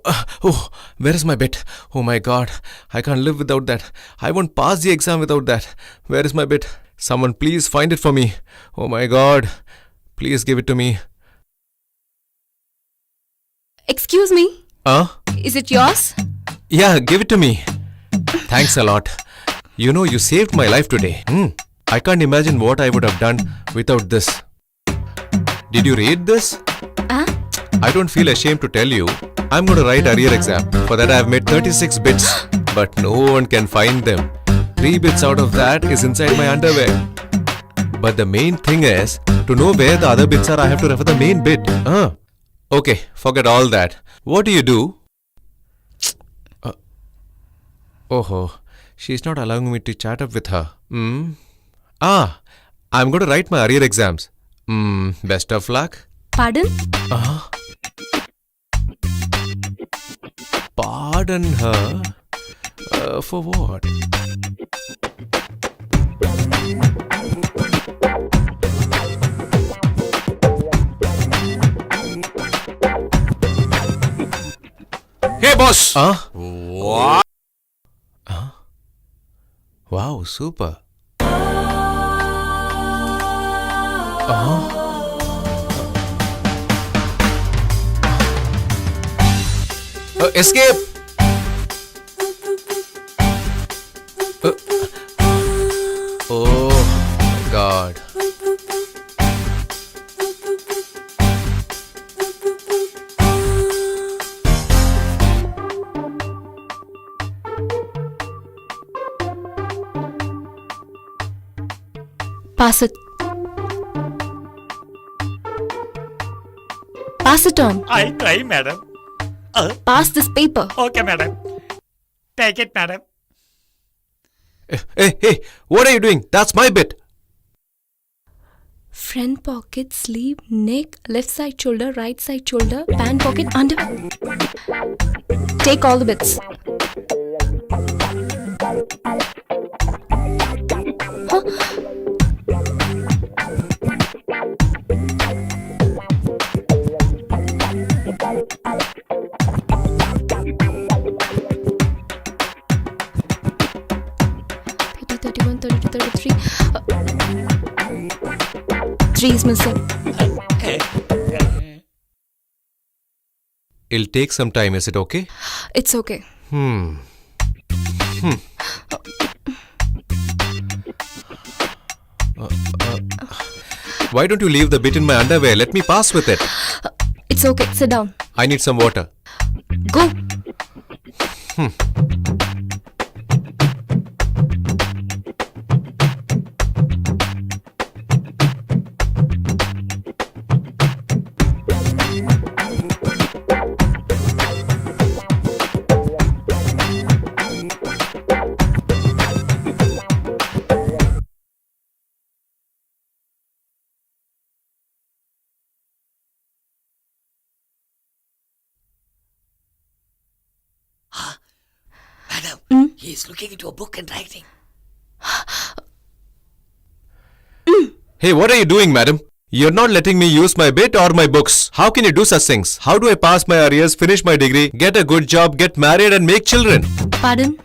Oh, where is my bit? Oh my god, I can't live without that. I won't pass the exam without that. Where is my bit? Someone please find it for me. Oh my god, please give it to me. Excuse me? Is it yours? Yeah, give it to me. Thanks a lot. You know, you saved my life today. I can't imagine what I would have done without this. Did you read this? I don't feel ashamed to tell you. I'm going to write arrear exam. For that I have made 36 bits. But no one can find them. 3 bits out of that is inside my underwear. But the main thing is, to know where the other bits are, I have to refer the main bit. Okay, forget all that. What do you do? Oh, she's not allowing me to chat up with her. I'm going to write my arrear exams. Best of luck. Pardon? Pardon her? For what? Hey boss! What? Wow, super. Escape! Oh my god. Pass it. Pass it on. I'll try, madam. Pass this paper. Okay, madam. Take it, madam. Hey, what are you doing? That's my bit. Front pocket, sleeve, neck, left side shoulder, right side shoulder, pant pocket, under. Take all the bits. Three is missing. It'll take some time, is it okay? It's okay. Why don't you leave the bit in my underwear? Let me pass with it. It's okay. Sit down. I need some water. Go. Madam, he is looking into a book and writing. Hey, what are you doing, madam? You're not letting me use my bit or my books. How can you do such things? How do I pass my arrears, finish my degree, get a good job, get married and make children? Pardon?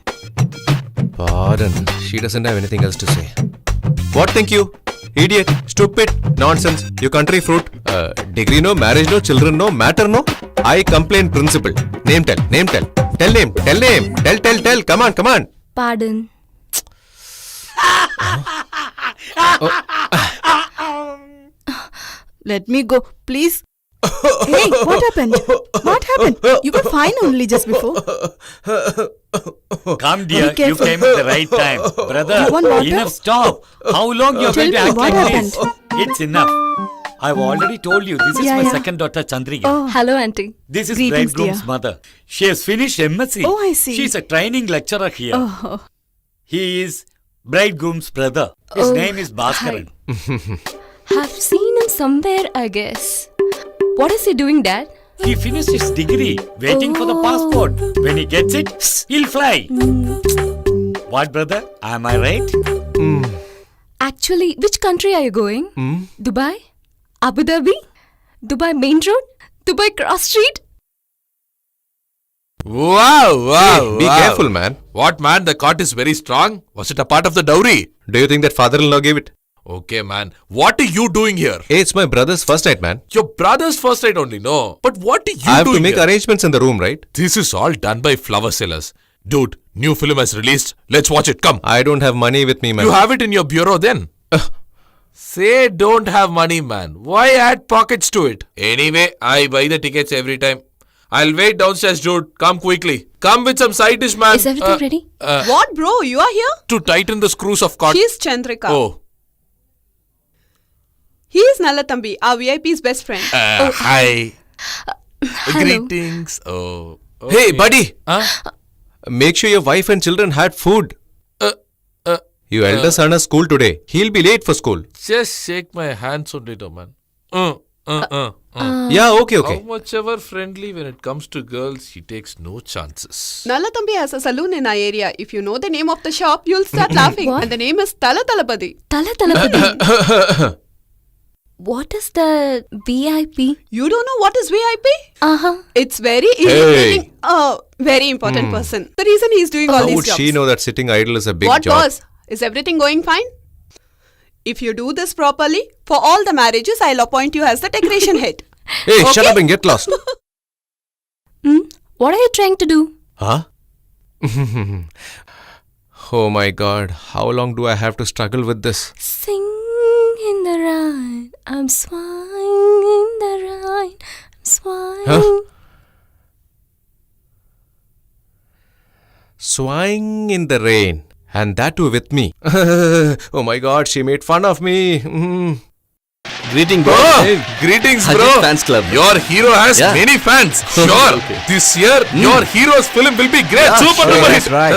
Pardon. She doesn't have anything else to say. What think you? Idiot, stupid, nonsense, you country fruit. Degree no, marriage no, children no, matter no. I complain principle. Name tell. Tell name. Tell. Come on. Pardon. Let me go, please. Hey, what happened? You were fine only just before. Come, dear. You came at the right time. Brother, You want water? enough, stop. How long you're Tell going to me, act what like this? happened? It's enough. I've already told you, this is Yeah, my yeah. second daughter, Chandrika. Oh, Hello, auntie. This is Greetings, bridegroom's dear. mother. She has finished MSc. Oh, I see. She's a training lecturer here. oh. He is bridegroom's brother. His Oh, name is Baskaran. Have seen him somewhere, I guess. What is he doing, Dad? He finished his degree, waiting for the passport. When he gets it, he'll fly. What, brother? Am I right? Actually, which country are you going? Dubai? Abu Dhabi? Dubai Main Road? Dubai Cross Street? Wow. Hey, be careful, man. What, man? The cart is very strong. Was it a part of the dowry? Do you think that father-in-law gave it? Okay, man. What are you doing here? Hey, it's my brother's first night, man. Your brother's first night only, no? But what are you I have doing to make here? arrangements in the room, right? This is all done by flower sellers. Dude, new film has released. Let's watch it. Come. I don't have money with me, man. You have it in your bureau then. Say don't have money, man. Why add pockets to it? Anyway, I buy the tickets every time. I'll wait downstairs, dude. Come quickly. Come with some side dish, man. Is everything ready? What, bro? You are here? To tighten the screws of cart. She's Chandrika. Oh. He is Nalathambi, our VIP's best friend. Hi. Hello. Greetings. Oh. Hey, buddy. Huh? Make sure your wife and children had food. Your elder son has school today. He'll be late for school. Just shake my hands on it, man. Yeah, okay. How much ever friendly when it comes to girls, he takes no chances. Nalathambi has a saloon in our area. If you know the name of the shop, you'll start laughing. What? And the name is Talatalapadi. Tala. What is the VIP? You don't know what is VIP? Uh-huh. It's very irritating. Very important person. The reason he's doing all How these would jobs. she know that sitting idle is a big What job? boss? Is everything going fine? If you do this properly, for all the marriages, I'll appoint you as the decoration head. Hey, shut Okay? up and get lost. What are you trying to do? Huh? Oh my god, how long do I have to struggle with this? Sing in the rain. I'm swaying in the rain. I'm swaying. Huh? Swaying in the rain. And that too with me. Oh my god, she made fun of me. Greeting, bro. Greetings, Ajit bro. Fans Club. Your hero has Yeah. many fans. Sure. This year, your hero's film will be great. Super duper hit. right.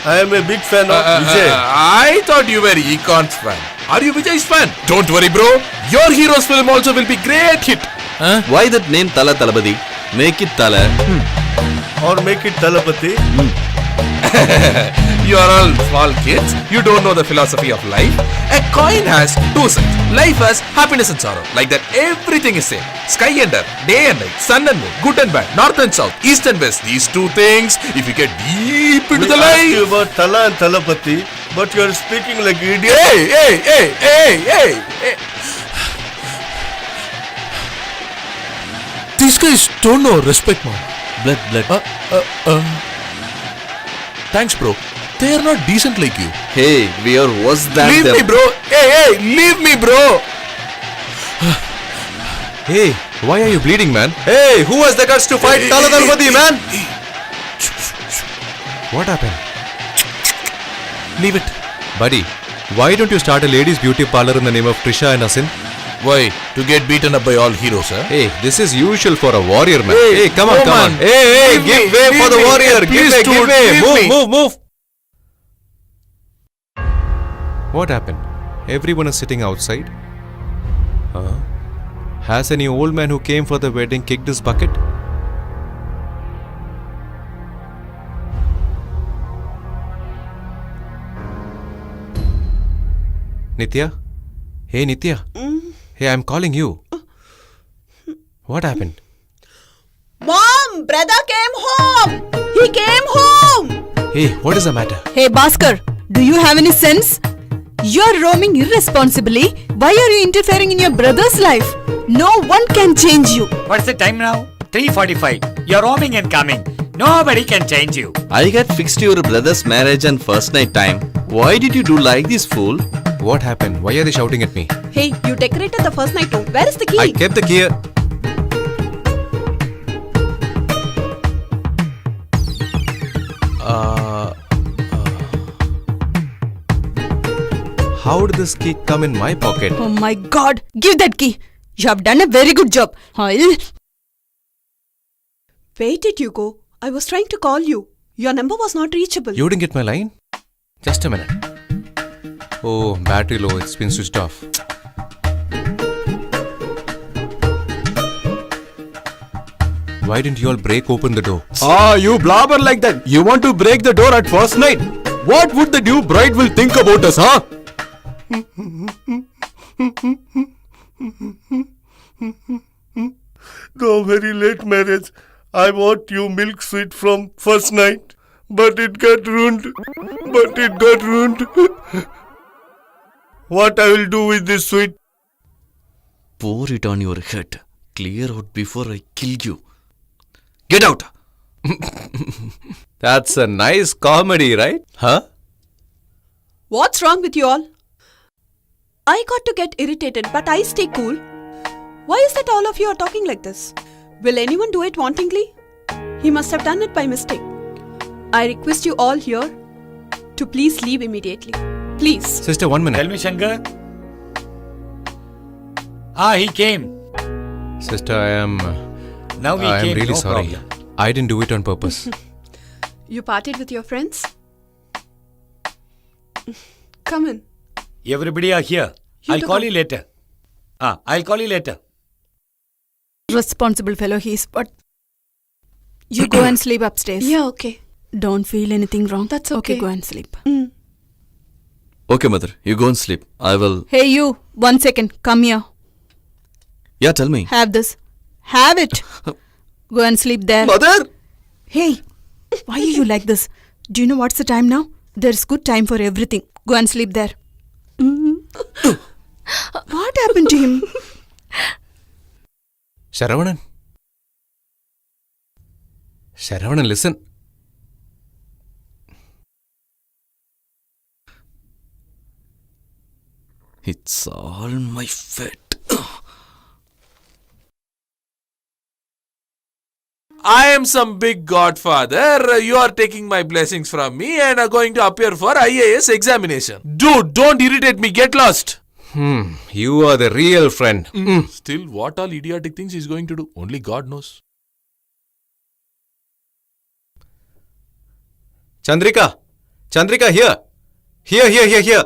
I am a big fan of I thought you were Econ's fan. Are you Vijay's fan? Don't worry, bro. Your hero's film also will be great hit. Why that name Tala Talabadi? Make it Tala. Or make it Talapati. You are all small kids. You don't know the philosophy of life. A coin has two sides. Life has happiness and sorrow. Like that, everything is same. Sky and earth, day and night, sun and moon, good and bad, north and south, east and west. These two things, if you get deep into We the asked you life. about Tala and Talapati, but you are speaking like idiot. Hey. These guys don't know respect, man. Blood. Thanks, bro. They are not decent like you. Hey, we are worse than Leave them. me, bro. Hey, leave me, bro. Hey, why are you bleeding, man? Hey, who has the guts to fight Taladalpadi, man? What happened? Leave it. Buddy, why don't you start a ladies' beauty parlor in the name of Trisha and Asin? Why? To get beaten up by all heroes, huh? Hey, this is usual for a warrior, man. Hey, Come on. man. Hey, Leave give me, way for leave the me. warrior. Please, Give dude, way. leave me. Move. What happened? Everyone is sitting outside. Has any old man who came for the wedding kicked his bucket? Nitya? Hey, Nitya. Hey, I'm calling you. What happened? Mom, brother came home. He came home. Hey, what is the matter? Hey, Bhaskar, do you have any sense? You're roaming irresponsibly. Why are you interfering in your brother's life? No one can change you. What's the time now? 3:45. You're roaming and coming. Nobody can change you. I got fixed your brother's marriage and first night time. Why did you do like this, fool? What happened? Why are they shouting at me? Hey, you decorated the first night too. Where is the key? I kept the key. How did this key come in my pocket? Oh my god, give that key. You have done a very good job. Where did you go? I was trying to call you. Your number was not reachable. You didn't get my line? Just a minute. Oh, battery low. It's been switched off. Why didn't you all break open the door? You blabber like that. You want to break the door at first night? What would the new bride will think about us, huh? No, very late marriage. I want you milk sweet from first night, but it got ruined. What I will do with this sweet? Pour it on your head. Clear out before I kill you. Get out! That's a nice comedy, right? Huh? What's wrong with you all? I got to get irritated, but I stay cool. Why is that all of you are talking like this? Will anyone do it wantingly? He must have done it by mistake. I request you all here to please leave immediately. Please. Sister, 1 minute. Tell me, Shankar. He came. Sister, I am Came. really No sorry. problem. I didn't do it on purpose. You partied with your friends? Come in. Everybody are here. You I'll took call a- you later. I'll call you later. Responsible fellow he is, but you go and sleep upstairs. Yeah, okay. Don't feel anything wrong. That's Okay, okay. go and sleep. Okay, mother. You go and sleep. I will. Hey, you. 1 second. Come here. Yeah, tell me. Have this. Have it. Go and sleep there. Mother! Hey, why are you like this? Do you know what's the time now? There's good time for everything. Go and sleep there. What happened to him? Sharavanan, listen. It's all my fate. I am some big godfather. You are taking my blessings from me and are going to appear for IAS examination. Dude, don't irritate me. Get lost. You are the real friend. Still, what all idiotic things he's going to do? Only God knows. Chandrika, here. Here.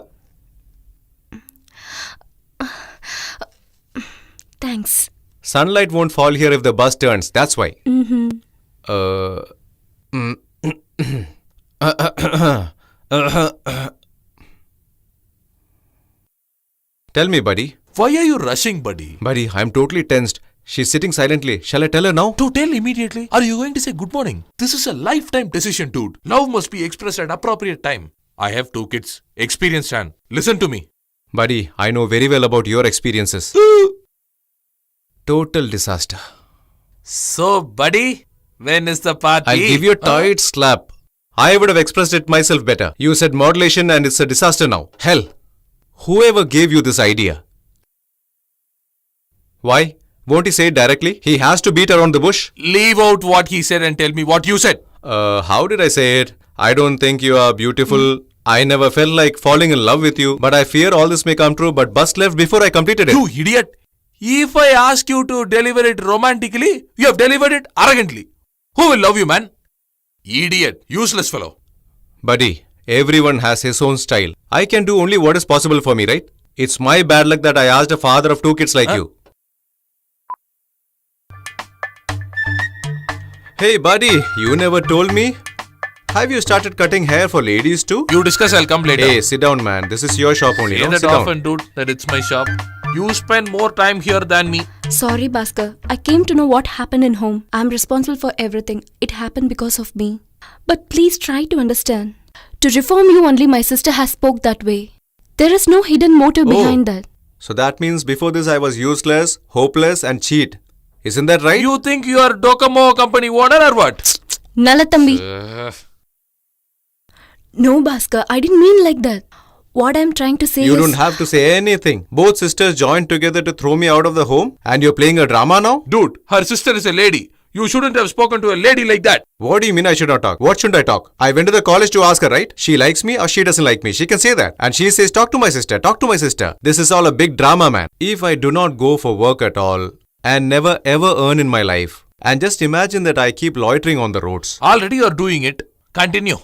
Thanks. Sunlight won't fall here if the bus turns. That's why. Tell me, buddy. Why are you rushing, buddy? Buddy, I'm totally tensed. She's sitting silently. Shall I tell her now? To tell immediately. Are you going to say good morning? This is a lifetime decision, dude. Love must be expressed at appropriate time. I have 2 kids. Experienced hand. Listen to me. Buddy, I know very well about your experiences. Total disaster. So, buddy, when is the party? I'll give you a tight slap. I would have expressed it myself better. You said modulation and it's a disaster now. Hell, whoever gave you this idea? Why? Won't he say it directly? He has to beat around the bush. Leave out what he said and tell me what you said. How did I say it? I don't think you are beautiful. I never felt like falling in love with you. But I fear all this may come true. But bus left before I completed it. You idiot. If I ask you to deliver it romantically, you have delivered it arrogantly. Who will love you, man? Idiot. Useless fellow. Buddy, everyone has his own style. I can do only what is possible for me, right? It's my bad luck that I asked a father of 2 kids like you. Hey buddy, you never told me. Have you started cutting hair for ladies too? You discuss, I'll come later. Hey, sit down man. This is your shop only. Say No? that Sit down. often, dude, that it's my shop. You spend more time here than me. Sorry, Bhaskar. I came to know what happened in home. I'm responsible for everything. It happened because of me. But please try to understand. To reform you only my sister has spoke that way. There is no hidden motive behind that. So that means before this I was useless, hopeless and cheat. Isn't that right? You think you are Docomo company owner or what? Nalatambi. No, Bhaskar. I didn't mean like that. What I'm trying to say You is... don't have to say anything. Both sisters joined together to throw me out of the home and you're playing a drama now? Dude, her sister is a lady. You shouldn't have spoken to a lady like that. What do you mean I should not talk? What shouldn't I talk? I went to the college to ask her, right? She likes me or she doesn't like me. She can say that. And she says, talk to my sister, talk to my sister. This is all a big drama, man. If I do not go for work at all and never ever earn in my life, and just imagine that I keep loitering on the roads. Already you're doing it. Continue.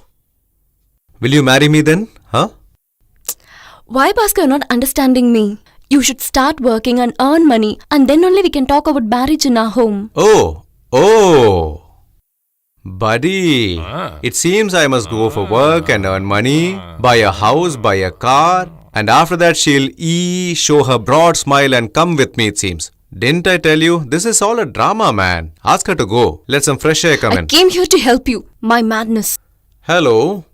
Will you marry me then? Huh? Why, Bhaskar, you're not understanding me? You should start working and earn money, and then only we can talk about marriage in our home. Oh. Buddy, it seems I must go for work and earn money, buy a house, buy a car, and after that she'll show her broad smile and come with me, it seems. Didn't I tell you? This is all a drama, man. Ask her to go. Let some fresh air come I in. came here to help you. My madness. Hello.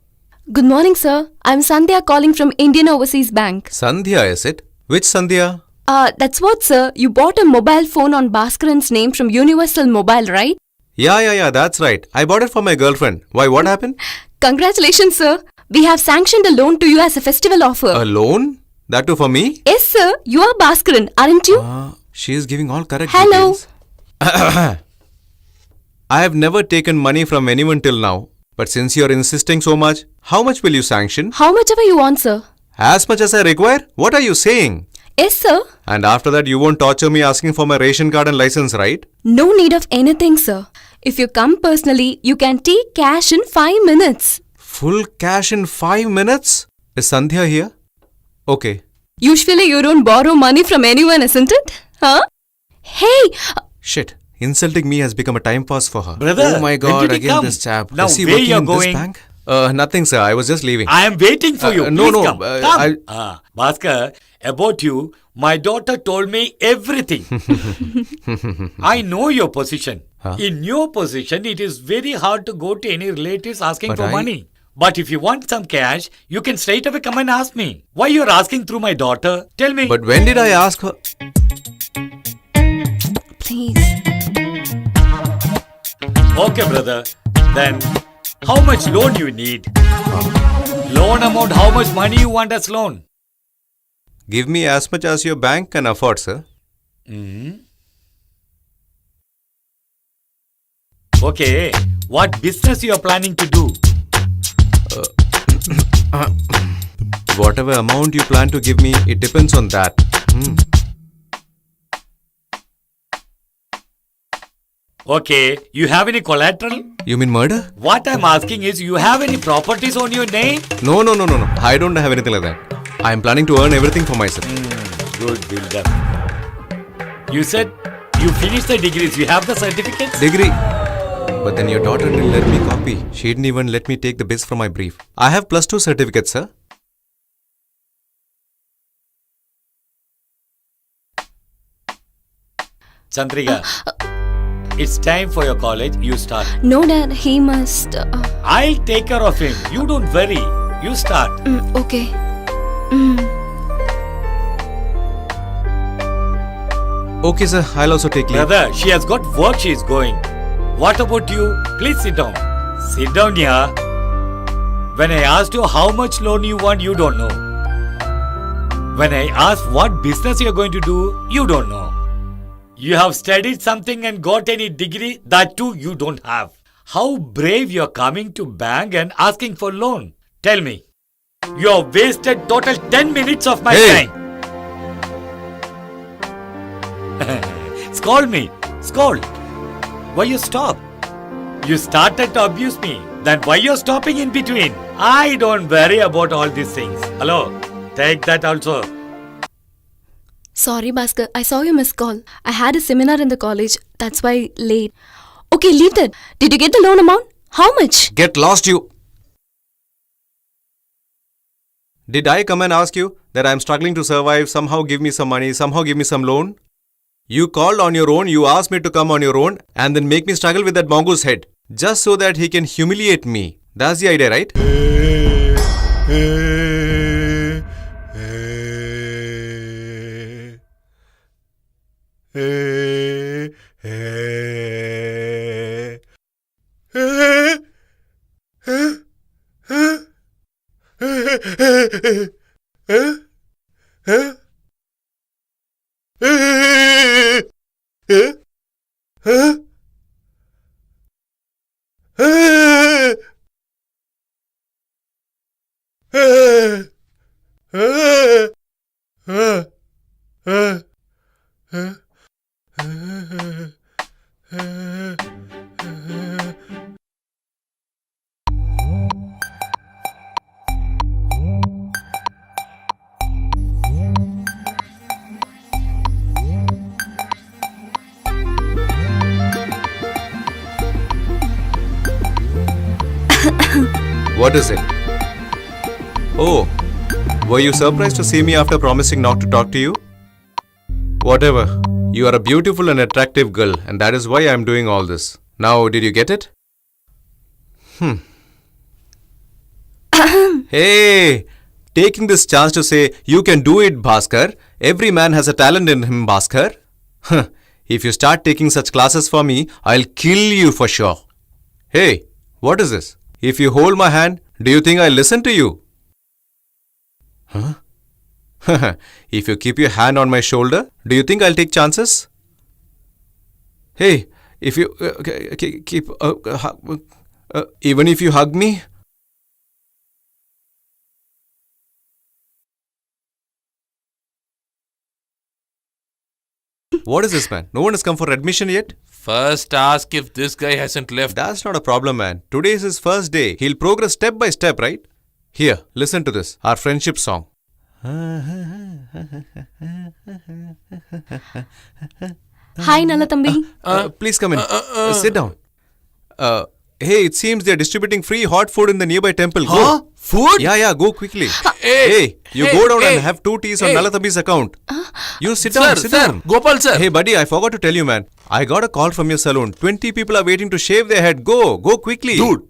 Good morning, sir. I'm Sandhya calling from Indian Overseas Bank. Sandhya, is it? Which Sandhya? That's what, sir. You bought a mobile phone on Baskaran's name from Universal Mobile, right? Yeah, that's right. I bought it for my girlfriend. Why, what happened? Congratulations, sir. We have sanctioned a loan to you as a festival offer. A loan? That too for me? Yes, sir. You are Baskaran, aren't you? She is giving all correct Hello. details. I have never taken money from anyone till now. But since you are insisting so much, how much will you sanction? How much ever you want, sir. As much as I require? What are you saying? Yes, sir. And after that, you won't torture me asking for my ration card and license, right? No need of anything, sir. If you come personally, you can take cash in 5 minutes. Full cash in 5 minutes? Is Sandhya here? Okay. Usually you don't borrow money from anyone, isn't it? Huh? Hey! Shit. Insulting me has become a time pass for her. Brother, oh my when god, did he again come? this chap. Now, Is he where working you're in this going? bank? Nothing, sir. I was just leaving. I am waiting for you. no, Please no, come. Come. Bhaskar, about you, my daughter told me everything. I know your position. Huh? In your position, it is very hard to go to any relatives asking But for I- money. But if you want some cash, you can straight away come and ask me. Why you're asking through my daughter? Tell me. But when did I ask her? Please. Okay, brother. Then, how much loan you need? Loan amount, how much money you want as loan? Give me as much as your bank can afford, sir. Okay, what business you are planning to do? Whatever amount you plan to give me, it depends on that. Okay, you have any collateral? You mean murder? What I'm asking is, you have any properties on your name? No. I don't have anything like that. I am planning to earn everything for myself. Good build up. You said you finished the degrees. You have the certificates? Degree. But then your daughter didn't let me copy. She didn't even let me take the bits from my brief. I have +2 certificates, sir. Chandrika, it's time for your college. You start. No, Dad. He must. I'll take care of him. You don't worry. You start. Okay. Okay, sir. I'll also take leave. Brother, she has got work. She is going. What about you? Please sit down. Sit down here. When I asked you how much loan you want, you don't know. When I asked what business you are going to do, you don't know. You have studied something and got any degree, that too you don't have. How brave you are coming to bank and asking for loan. Tell me. You have wasted total 10 minutes of my Hey. time. Scold me. Scold. Why you stop? You started to abuse me. Then why you're stopping in between? I don't worry about all these things. Hello. Take that also. Sorry, Bhaskar. I saw your missed call. I had a seminar in the college. That's why late. Okay, leave that. Did you get the loan amount? How much? Get lost, you. Did I come and ask you that I'm struggling to survive? Somehow give me some money, somehow give me some loan? You called on your own, you asked me to come on your own and then make me struggle with that mongoose head. Just so that he can humiliate me. That's the idea, right? What is it? Oh, were you surprised to see me after promising not to talk to you? Whatever. You are a beautiful and attractive girl, and that is why I am doing all this. Now, did you get it? Hey, taking this chance to say, you can do it, Bhaskar. Every man has a talent in him, Bhaskar. If you start taking such classes for me, I'll kill you for sure. Hey, what is this? If you hold my hand, do you think I'll listen to you? Huh? If you keep your hand on my shoulder, do you think I'll take chances? Hey, if you keep even if you hug me. What is this, man? No one has come for admission yet? First ask if this guy hasn't left. That's not a problem, man. Today is his first day. He'll progress step by step, right? Here, listen to this. Our friendship song. Hi, Nalathambi. Please come in. Sit down. Hey, it seems they're distributing free hot food in the nearby temple. Go. Food? Yeah, go quickly. Hey, you go down and have 2 teas on Nalathambi's account. You sit down, sit down. Gopal sir. Hey, buddy, I forgot to tell you, man. I got a call from your salon. 20 people are waiting to shave their head. Go quickly. Dude,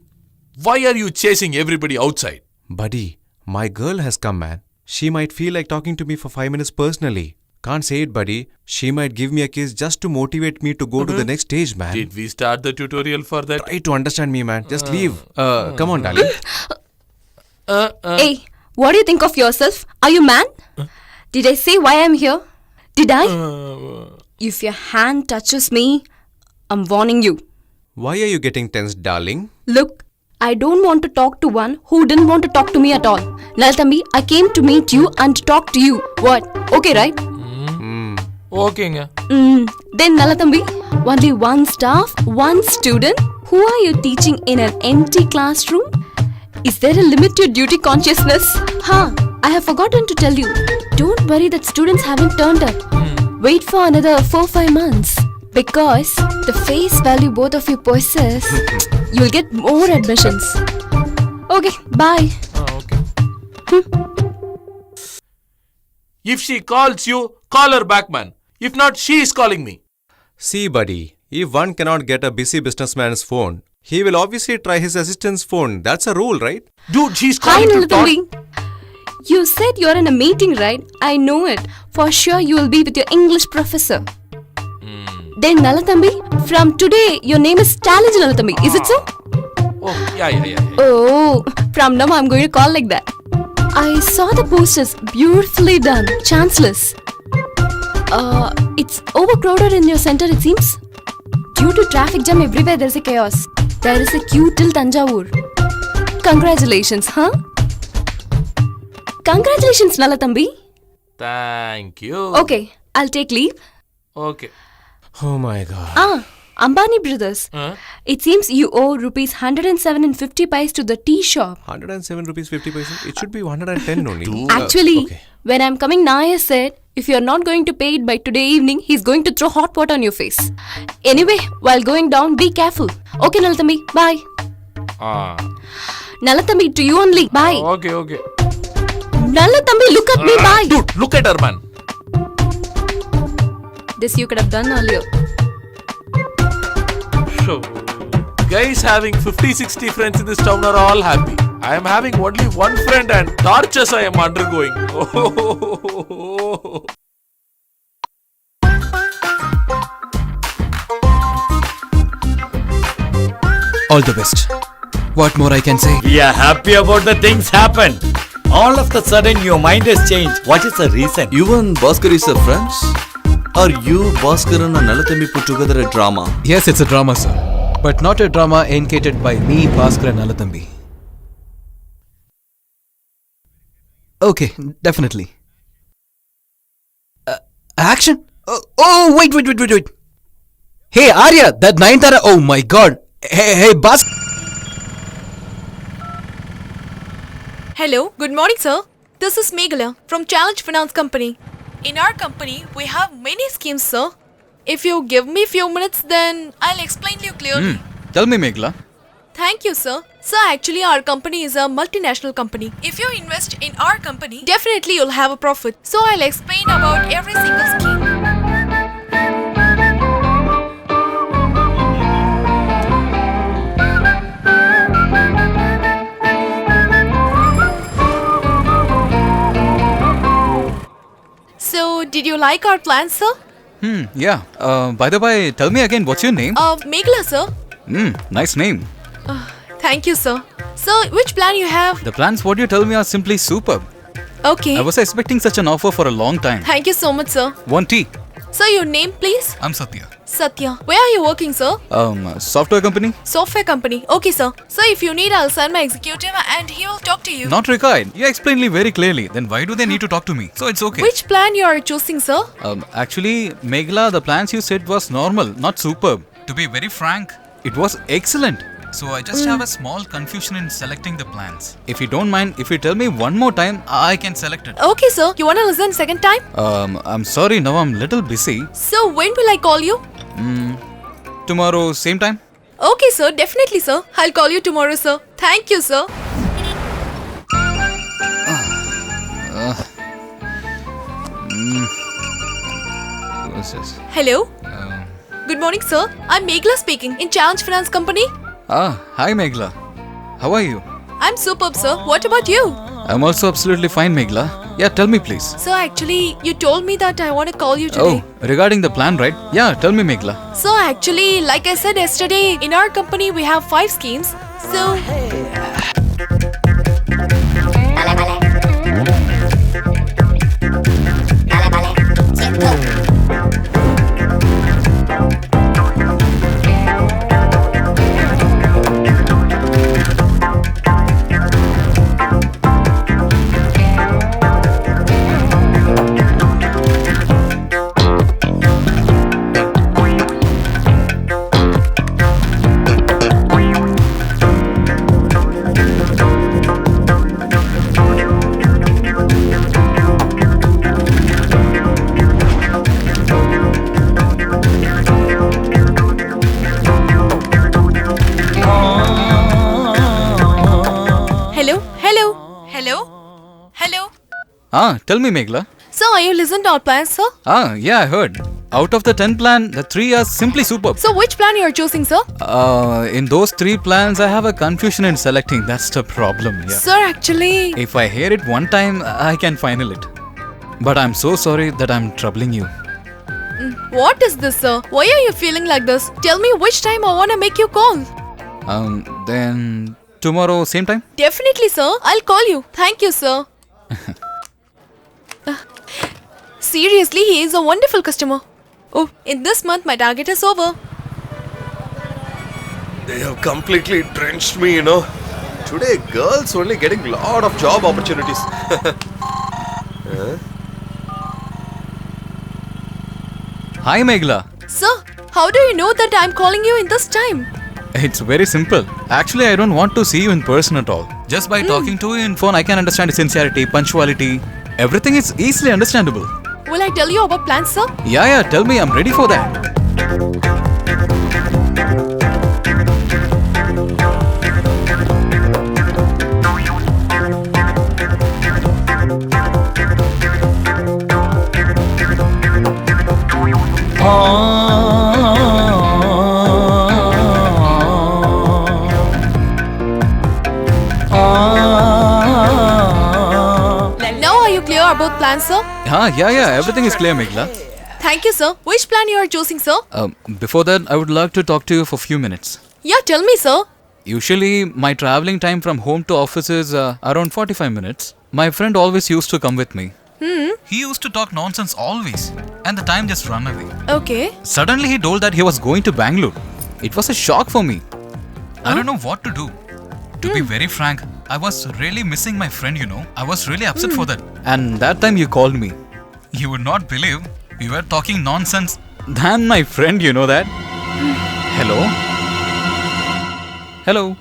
why are you chasing everybody outside? Buddy, my girl has come, man. She might feel like talking to me for 5 minutes personally. Can't say it, buddy. She might give me a kiss just to motivate me to go to the next stage, man. Did we start the tutorial for that? Try to understand me, man. Just leave. Come on, darling. Hey, what do you think of yourself? Are you man? Did I say why I'm here? Did I? If your hand touches me, I'm warning you. Why are you getting tense, darling? Look, I don't want to talk to one who didn't want to talk to me at all. Nalathambi, I came to meet you and to talk to you. What? Okay, right? Okay. Then Nalathambi, only one staff, one student. Who are you teaching in an empty classroom? Is there a limit to your duty consciousness? I have forgotten to tell you. Don't worry that students haven't turned up. Wait for another 4-5 months. Because the face value both of you possess, you'll get more admissions. Okay, bye. Okay. If she calls you, call her back, man. If not, she is calling me. See, buddy, if one cannot get a busy businessman's phone, he will obviously try his assistant's phone. That's a rule, right? Dude, she's Hi, calling to talk. Nalathambi. You said you're in a meeting, right? I know it. For sure you will be with your English professor. Then Nalathambi, from today your name is Challenge Nalathambi. Is it so? Oh, yeah. Oh, from now I'm going to call like that. I saw the posters. Beautifully done. Chanceless. It's overcrowded in your center, it seems. Due to traffic jam everywhere, there's a chaos. There is a queue till Tanjavur. Congratulations, huh? Congratulations, Nalathambi. Thank you. Okay, I'll take leave. Okay. Oh my god. Ambani brothers. It seems you owe rupees 107.50 paise to the tea shop. 107 rupees 50 paise. It should be 110 only. Actually, okay. When I'm coming, Naya said, if you're not going to pay it by today evening, he's going to throw hot water on your face. Anyway, while going down, be careful. Okay, Nalathambi, bye. Nalathambi, to you only. Bye. Okay. Nalathambi, look at me, bye. Dude, look at her, man. This you could have done earlier. So, guys having 50-60 friends in this town are all happy. I am having only one friend and tortures I am undergoing. All the best. What more I can say? We are happy about the things happen. All of a sudden your mind has changed. What is the reason? You and Bhaskar is a friends? Or you, Bhaskaran and Nalathambi put together a drama? Yes, it's a drama, sir. But not a drama initiated by me, Bhaskar and Nalathambi. Okay, definitely. Action? Wait. Hey, Arya, that Nayanthara. Oh my god. Hey, Bhaskar. Hello, good morning, sir. This is Meghala from Challenge Finance Company. In our company, we have many schemes, sir. If you give me few minutes, then I'll explain you clearly. Tell me, Meghala. Thank you, sir. Sir, actually, our company is a multinational company. If you invest in our company, definitely you'll have a profit. So I'll explain about every single scheme. Did you like our plans, sir? Yeah. By the way, tell me again, what's your name? Meghla, sir. Nice name. Thank you, sir. Sir, which plan you have? The plans what you tell me are simply superb. Okay. I was expecting such an offer for a long time. Thank you so much, sir. One tea. Sir, your name, please? I'm Satya. Satya. Where are you working, sir? Software company? Software company. Okay, sir. Sir, if you need, I'll send my executive and he will talk to you. Not required. You explained me very clearly. Then why do they need to talk to me? So it's okay. Which plan you are choosing, sir? Actually, Meghla, the plans you said was normal, not superb. To be very frank, it was excellent. So I just have a small confusion in selecting the plans. If you don't mind, if you tell me one more time, I can select it. Okay, sir. You wanna listen second time? I'm sorry, now I'm little busy. So when will I call you? Tomorrow, same time? Okay, sir. Definitely, sir. I'll call you tomorrow, sir. Thank you, sir. What's this? Hello. Good morning, sir. I'm Meghla speaking in Challenge Finance Company. Hi Meghla. How are you? I'm superb, sir. What about you? I'm also absolutely fine, Meghla. Yeah, tell me please. Sir, actually, you told me that I want to call you today. Regarding the plan, right? Yeah, tell me, Meghla. So actually, like I said yesterday, in our company we have 5 schemes. So Tell me, Meghla. So, are you listening to our plans, sir? Yeah, I heard. Out of the 10 plan, the 3 are simply superb. So, which plan you are choosing, sir? In those 3 plans, I have a confusion in selecting. That's the problem, yeah. Sir, actually... If I hear it one time, I can final it. But I'm so sorry that I'm troubling you. What is this, sir? Why are you feeling like this? Tell me which time I want to make you call. Then tomorrow, same time? Definitely, sir. I'll call you. Thank you, sir. Seriously, he is a wonderful customer. Oh, in this month, my target is over. They have completely drenched me, you know. Today, girls only getting lot of job opportunities. Hi, Meghla. Sir, how do you know that I'm calling you in this time? It's very simple. Actually, I don't want to see you in person at all. Just by talking to you in phone, I can understand sincerity, punctuality. Everything is easily understandable. Will I tell you about plans, sir? Yeah, tell me. I'm ready for that. Now are you clear about plans, sir? Yeah. Everything is clear, Meghla. Thank you, sir. Which plan you are choosing, sir? Before that, I would like to talk to you for a few minutes. Yeah, tell me, sir. Usually, my traveling time from home to office is around 45 minutes. My friend always used to come with me. He used to talk nonsense always, and the time just ran away. Okay. Suddenly, he told that he was going to Bangalore. It was a shock for me. I don't know what to do. To be very frank, I was really missing my friend, you know. I was really upset for that. And that time you called me. You would not believe we were talking nonsense than my friend, you know that? Hello? Hello?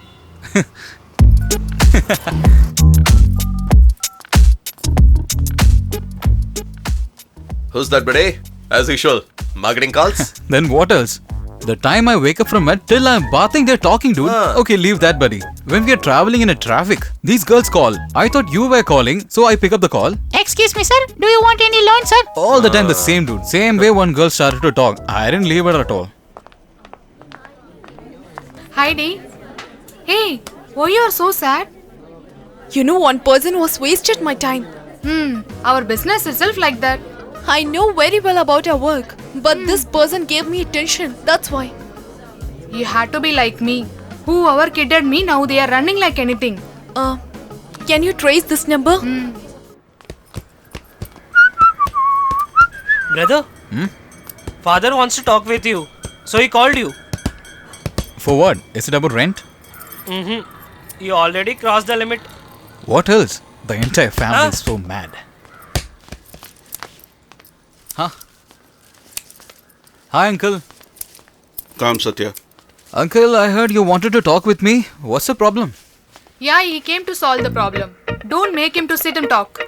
Who's that, buddy? As usual, marketing calls? Then what else? The time I wake up from bed till I'm bathing, they're talking, dude. Okay, leave that, buddy. When we are traveling in a traffic, these girls call. I thought you were calling, so I pick up the call. Excuse me, sir. Do you want any loan, sir? All the time the same, dude. Same way one girl started to talk. I didn't leave her at all. Hi, Dee. Hey, why you are so sad? You know, one person was wasted my time. Our business itself like that. I know very well about your work, but this person gave me attention. That's why. You had to be like me. Whoever kidded me, now they are running like anything. Can you trace this number? Brother, father wants to talk with you, so he called you. For what? Is it about rent? You already crossed the limit. What else? The entire family is so mad. Huh? Hi, uncle. Come, Satya. Uncle, I heard you wanted to talk with me. What's the problem? Yeah, he came to solve the problem. Don't make him to sit and talk.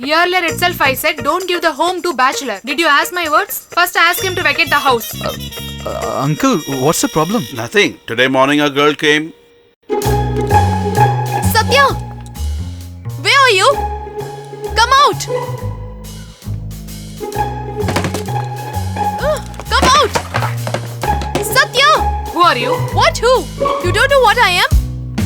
Earlier itself I said don't give the home to bachelor. Did you ask my words? First ask him to vacate the house. Uncle, what's the problem? Nothing. Today morning a girl came. Satya! Where are you? Come out! Come out! Satya! Who are you? What who? You don't know what I am?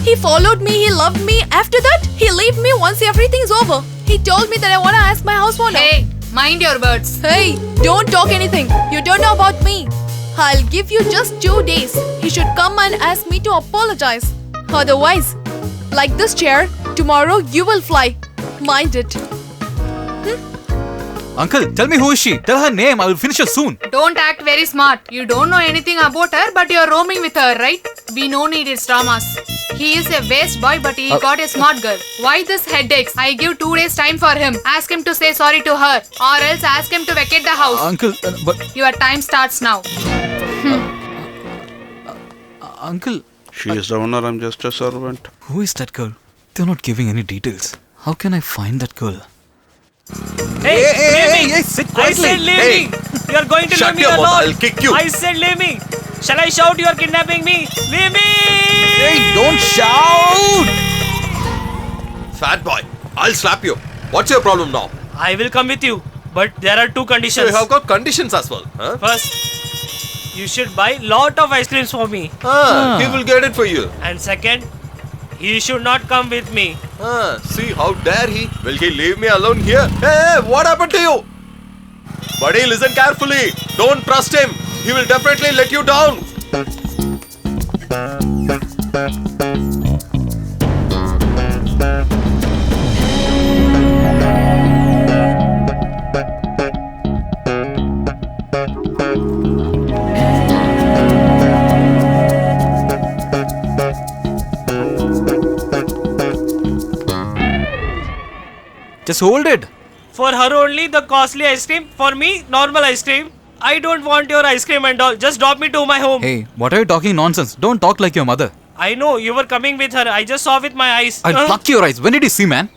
He followed me, he loved me. After that, he left me once everything's over. He told me that I want to ask my house owner. Hey, mind your words. Hey, don't talk anything. You don't know about me. I'll give you just 2 days. He should come and ask me to apologize. Otherwise, like this chair, tomorrow you will fly. Mind it. Uncle, tell me who is she? Tell her name. I will finish her soon. Don't act very smart. You don't know anything about her, but you're roaming with her, right? We no need his dramas. He is a waste boy, but he got a smart girl. Why this headaches? I give 2 days time for him. Ask him to say sorry to her, or else ask him to vacate the house. Uncle, but... Your time starts now. Uncle... She is the owner, I'm just a servant. Who is that girl? They're not giving any details. How can I find that girl? Hey, sit I quietly. said leave me. You are going to Shut leave me your mouth, alone. I'll kick you. I said leave me. Shall I shout you are kidnapping me? Leave me! Hey, don't shout! Fat boy, I'll slap you. What's your problem now? I will come with you, but there are 2 So conditions. you have got conditions as well, huh? First, you should buy lot of ice creams for me. He will get it for you. And second, he should not come with me. See, how dare he? Will he leave me alone here? Hey, what happened to you? Buddy, listen carefully. Don't trust him. He will definitely let you down. Just hold it. For her only the costly ice cream. For me, normal ice cream. I don't want your ice cream and all. Just drop me to my home. Hey, what are you talking nonsense? Don't talk like your mother. I know, you were coming with her. I just saw with my eyes. I'll pluck your eyes. When did you see, man?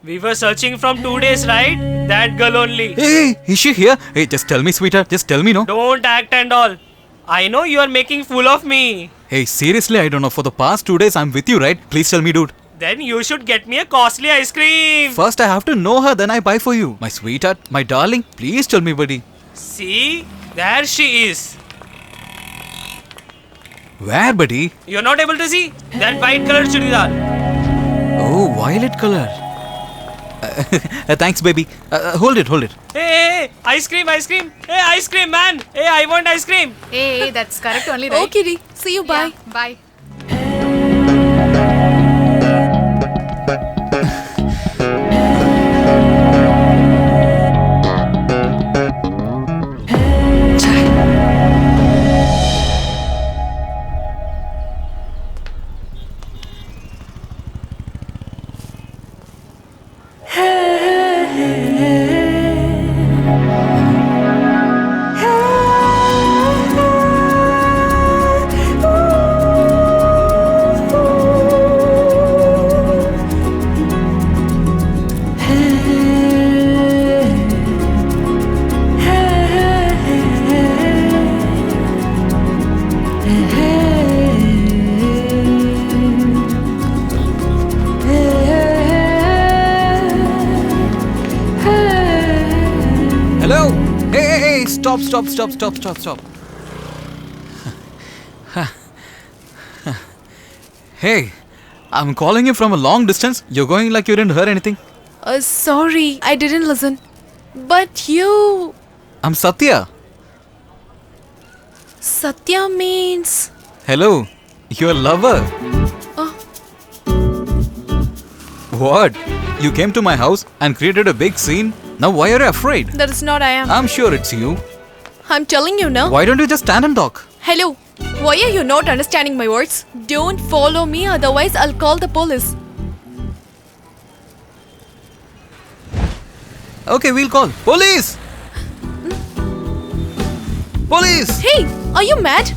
We were searching from 2 days, right? That girl only. Hey, is she here? Hey, just tell me, sweetheart. Just tell me, no? Don't act and all. I know you are making fool of me. Hey, seriously, I don't know. For the past 2 days, I'm with you, right? Please tell me, dude. Then you should get me a costly ice cream. First, I have to know her, then I buy for you. My sweetheart, my darling, please tell me, buddy. See, there she is. Where, buddy? You're not able to see that white color chudidar. Oh, violet color. Thanks, baby. Hold it, hold it. Hey, ice cream, ice cream. Hey, ice cream, man. Hey, I want ice cream. Hey, that's correct only, right? Okay, Kitty. See you. Bye. Yeah, bye. Hello? Hey, stop. Hey, I'm calling you from a long distance. You're going like you didn't hear anything. Sorry, I didn't listen. But you... I'm Satya. Satya means... Hello, your lover. What? You came to my house and created a big scene? Now why are you afraid? That is not I am. I'm sure it's you. I'm telling you now. Why don't you just stand and talk? Hello. Why are you not understanding my words? Don't follow me, otherwise I'll call the police. Okay, we'll call. Police! Police! Hey, are you mad?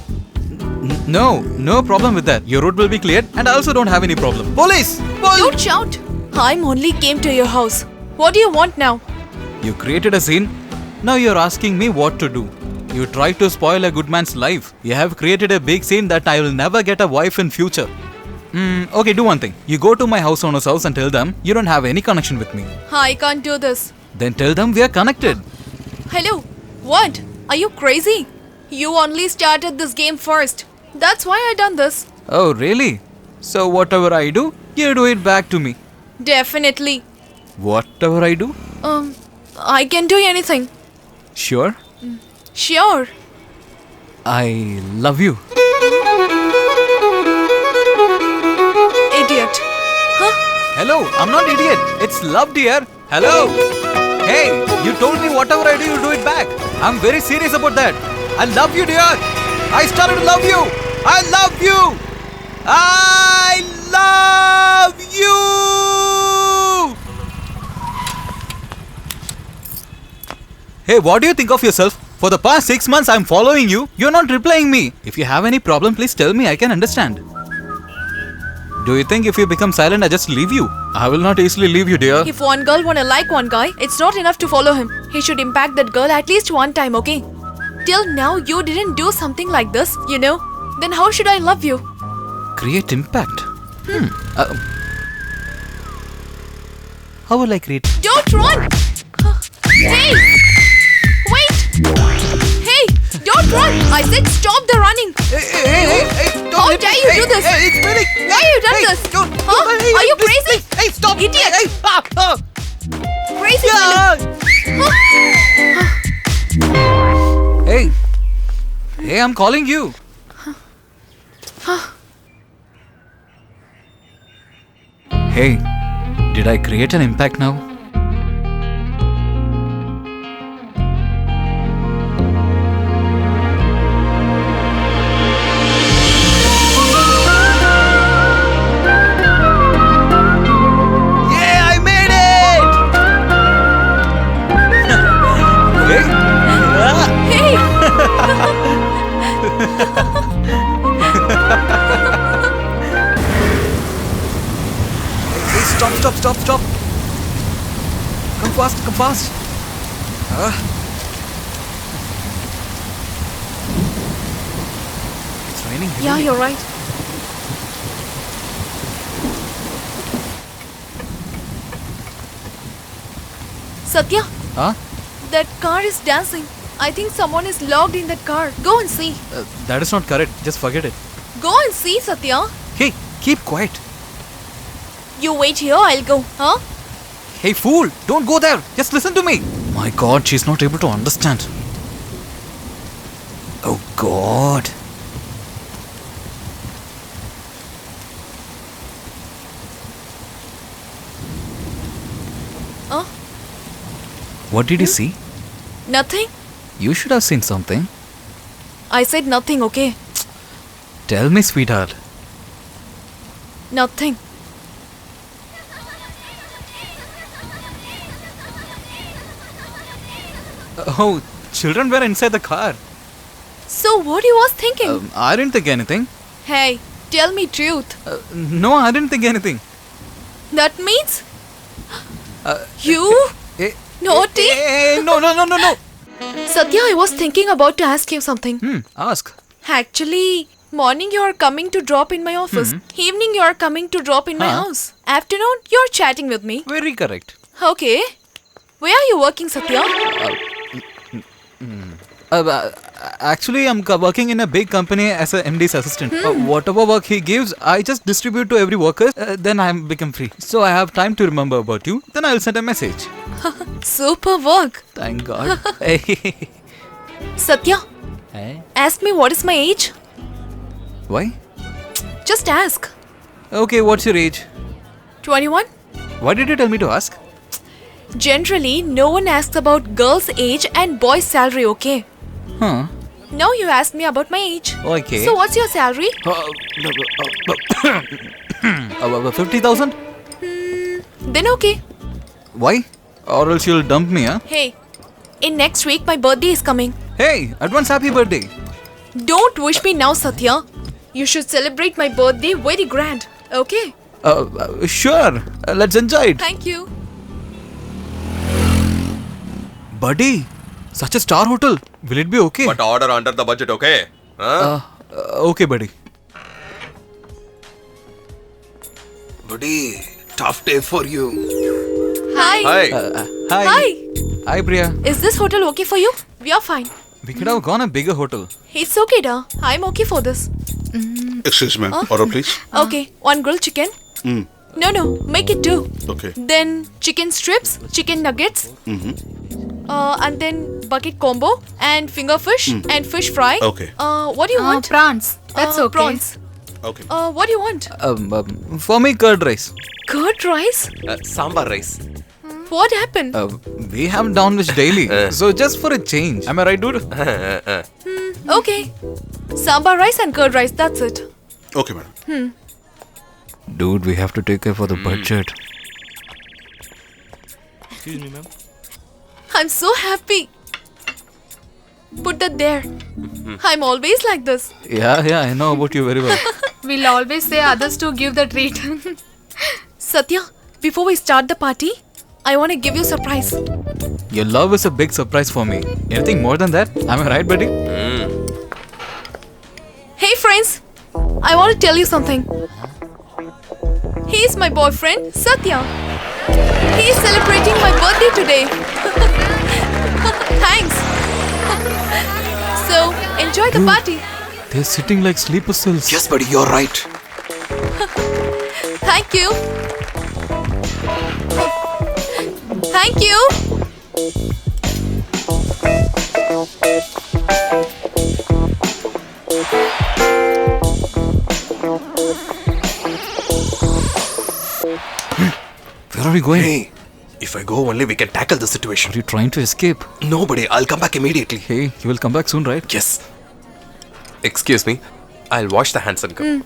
No problem with that. Your road will be cleared and I also don't have any problem. Police! Don't shout. I'm only came to your house. What do you want now? You created a scene. Now you're asking me what to do. You tried to spoil a good man's life. You have created a big scene that I will never get a wife in future. Okay, do one thing. You go to my house owner's house and tell them you don't have any connection with me. I can't do this. Then tell them we are connected. Hello. What? Are you crazy? You only started this game first. That's why I done this. Oh, really? So whatever I do, you do it back to me. Definitely. Whatever I do? I can do anything. Sure. Sure. I love you. Idiot. Huh? Hello, I'm not idiot. It's love, dear. Hello. Hey, you told me whatever I do, you do it back. I'm very serious about that. I love you, dear. I started to love you. I love you. I love you. Hey, what do you think of yourself? For the past 6 months, I'm following you. You're not replying me. If you have any problem, please tell me. I can understand. Do you think if you become silent, I just leave you? I will not easily leave you, dear. If one girl wanna like one guy, it's not enough to follow him. He should impact that girl at least one time, okay? Till now, you didn't do something like this, you know? Then how should I love you? Create impact. How will I create? Don't run! Hey! Wait! Hey! Don't run! I said stop the running! How dare you do this? It's Felix! Why you done this? Huh? Are you crazy? Hey, stop! Idiot! Crazy Hey! Hey, I'm calling you. Hey, did I create an impact now? Yeah, I made it! Hey! Hey, stop. Come fast. It's raining heavily. Yeah, you're right. Satya, Huh? that car is dancing. I think someone is locked in that car. Go and see. That is not correct. Just forget it. Go and see, Satya. Hey, keep quiet. You wait here, I'll go. Huh? Hey, fool! Don't go there! Just listen to me! My god, she's not able to understand. Oh god. What did you see? Nothing. You should have seen something. I said nothing, okay? Tell me, sweetheart. Nothing. Oh, children were inside the car. So what you was thinking? I didn't think anything. Hey, tell me truth. No, I didn't think anything. That means you naughty. No. Satya, I was thinking about to ask you something. Ask. Actually, morning you are coming to drop in my office. Evening you are coming to drop in my house. Afternoon you are chatting with me. Very correct. Okay. Where are you working, Satya? Actually, I'm working in a big company as a MD's assistant. Whatever work he gives, I just distribute to every worker. Then I become free. So I have time to remember about you. Then I'll send a message. Super work. Thank God. Hey. Satya, Hey. ask me what is my age? Why? Just ask. Okay, what's your age? 21? Why did you tell me to ask? Generally, no one asks about girls' age and boys' salary, okay? Huh. Now you asked me about my age. Okay. So what's your salary? 50,000? Then okay. Why? Or else you'll dump me, huh? Hey, in next week my birthday is coming. Hey, advance happy birthday. Don't wish me now, Satya. You should celebrate my birthday very grand, okay? Sure. Let's enjoy it. Thank you. Buddy, such a star hotel. Will it be okay? But order under the budget, okay? Huh? Okay, buddy. Buddy, tough day for you. Hi. Hi. Hi. Hi. Hi, Priya. Is this hotel okay for you? We are fine. We could have gone a bigger hotel. It's okay, da. I'm okay for this. Excuse me, order please. Okay, one grilled chicken. No, make it two. Okay. Then chicken strips, chicken nuggets, and then bucket combo and finger fish and fish fry. Okay. What do you want? Prawns. That's okay. Prawns. Okay. What do you want? For me, curd rice. Curd rice? Sambar rice. What happened? We have non-veg daily, so just for a change. Am I right, dude? Okay. Sambar rice and curd rice, that's it. Okay, madam. Dude, we have to take care for the budget. Excuse me, ma'am. I'm so happy. Put that there. I'm always like this. Yeah, I know about you very well. We'll always say others to give the treat. Satya, before we start the party, I want to give you a surprise. Your love is a big surprise for me. Anything more than that? Am I right, buddy? Hey friends, I want to tell you something. He's my boyfriend, Satya. He's celebrating my birthday today. Thanks. So, enjoy the party. They're sitting like sleeper cells. Yes, buddy, you're right. Thank you. Thank you. Where are we going? Hey, if I go only, we can tackle the situation. Are you trying to escape? Nobody, I'll come back immediately. Hey, you will come back soon, right? Yes. Excuse me, I'll wash the hands and come.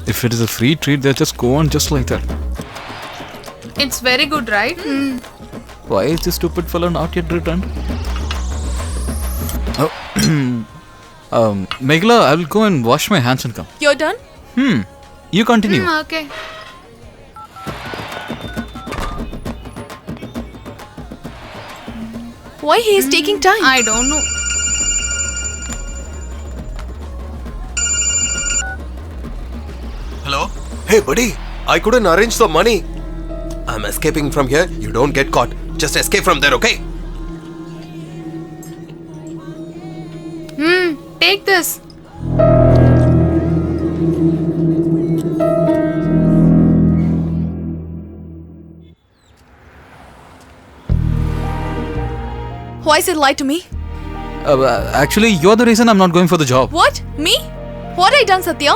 If it is a free treat, they'll just go on just like that. It's very good, right? Why is this stupid fellow not yet returned? Megla, I will go and wash my hands and come. You're done? You continue. Okay. Why he is taking time? I don't know. Hello? Hey, buddy, I couldn't arrange the money. I'm escaping from here. You don't get caught. Just escape from there, okay? Take this. Why is it lie to me? Actually, you're the reason I'm not going for the job. What? Me? What I done, Satya?